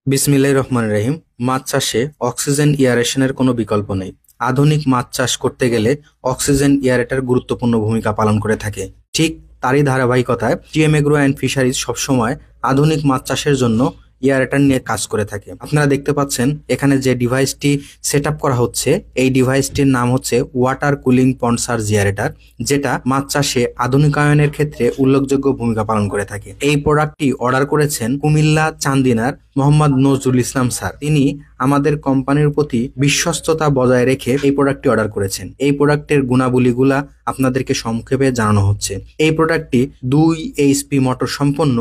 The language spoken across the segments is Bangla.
বিসমিল্লাহির রহমানির রহিম। মাছ চাষে অক্সিজেন এয়ারেশনের কোনো বিকল্প নেই। আধুনিক মাছ চাষ করতে গেলে অক্সিজেন এয়ারেটার গুরুত্বপূর্ণ ভূমিকা পালন করে থাকে। ঠিক তারই ধারাবাহিকতায় টিএম এগ্রো অ্যান্ড ফিশারিজ সবসময় আধুনিক মাছ চাষের জন্য এয়ারেটার নিয়ে কাজ করে থাকে। আপনারা দেখতে পাচ্ছেন এখানে যে ডিভাইসটি সেট আপ করা হচ্ছে, এই ডিভাইসটির নাম হচ্ছে ওয়াটার কুলিং পন্ড সার্জ এয়ারেটার, যেটা মাছ চাষে আধুনিকায়নের ক্ষেত্রে উল্লেখযোগ্য ভূমিকা পালন করে থাকে। এই প্রোডাক্টটি অর্ডার করেছেন কুমিল্লা চান্দিনার মোহাম্মদ নজরুল ইসলাম স্যার। তিনি আমাদের কোম্পানির প্রতি বিশ্বস্ততা বজায় রেখে এই প্রোডাক্টটি অর্ডার করেছেন। এই প্রোডাক্টের গুণাবলীগুলা আপনাদেরকে সংক্ষেপে জানানো হচ্ছে। এই প্রোডাক্টটি 2 HP মোটর সম্পন্ন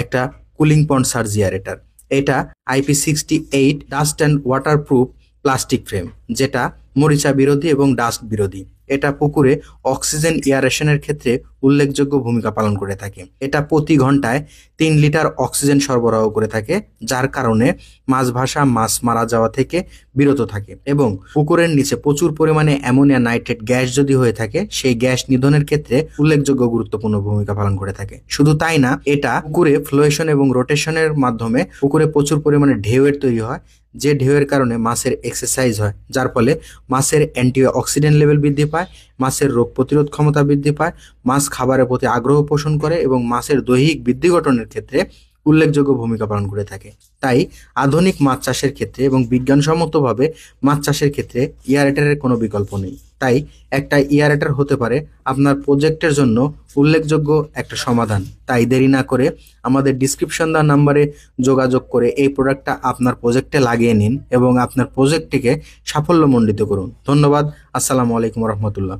একটা কুলিং পন্ড সার্জ এয়ারেটার। এটা IP68 dust and waterproof plastic frame, যেটা মরিচা বিরোধী এবং ডাস্ট বিরোধী। এটা পুকুরে অক্সিজেন এয়ারেশনের ক্ষেত্রে উল্লেখযোগ্য ভূমিকা পালন করে থাকে। এটা প্রতি ঘন্টায় 3 লিটার অক্সিজেন সরবরাহ করে থাকে, যার কারণে মাছ মারা যাওয়া থেকে বিরত থাকে। এবং পুকুরের নিচে প্রচুর পরিমাণে অ্যামোনিয়া নাইট্রেট গ্যাস যদি হয়ে থাকে, সেই গ্যাস নিধনের ক্ষেত্রে উল্লেখযোগ্য গুরুত্বপূর্ণ ভূমিকা পালন করে থাকে। শুধু তাই না, এটা পুকুরে ফ্লোয়েশন এবং রোটেশনের মাধ্যমে পুকুরে প্রচুর পরিমাণে ঢেউয়ের তৈরি হয়, যে ঢেউয়ের কারণে মাছের এক্সারসাইজ হয়, যার ফলে মাছের অ্যান্টিঅক্সিডেন্ট লেভেল বৃদ্ধি পায়, মাছের রোগ প্রতিরোধ ক্ষমতা বৃদ্ধি পায়, মাছ খাবারের প্রতি আগ্রহ পোষণ করে এবং মাছের দৈহিক বৃদ্ধি গঠনের ক্ষেত্রে উল্লেখযোগ্য ভূমিকা পালন করে থাকে। তাই আধুনিক মাছ চাষের ক্ষেত্রে এবং বিজ্ঞানসম্মতভাবে মাছ চাষের ক্ষেত্রে এয়ারেটারের কোনো বিকল্প নেই। তাই একটা এয়ারেটার হতে পারে আপনার প্রজেক্টের জন্য উল্লেখযোগ্য একটা সমাধান। তাই দেরি না করে আমাদের ডিসক্রিপশন দেওয়া নাম্বারে যোগাযোগ করে এই প্রোডাক্টটা আপনার প্রজেক্টে লাগিয়ে নিন এবং আপনার প্রজেক্টটিকে সাফল্যমণ্ডিত করুন। ধন্যবাদ। আসসালামু আলাইকুম রহমতুল্লাহ।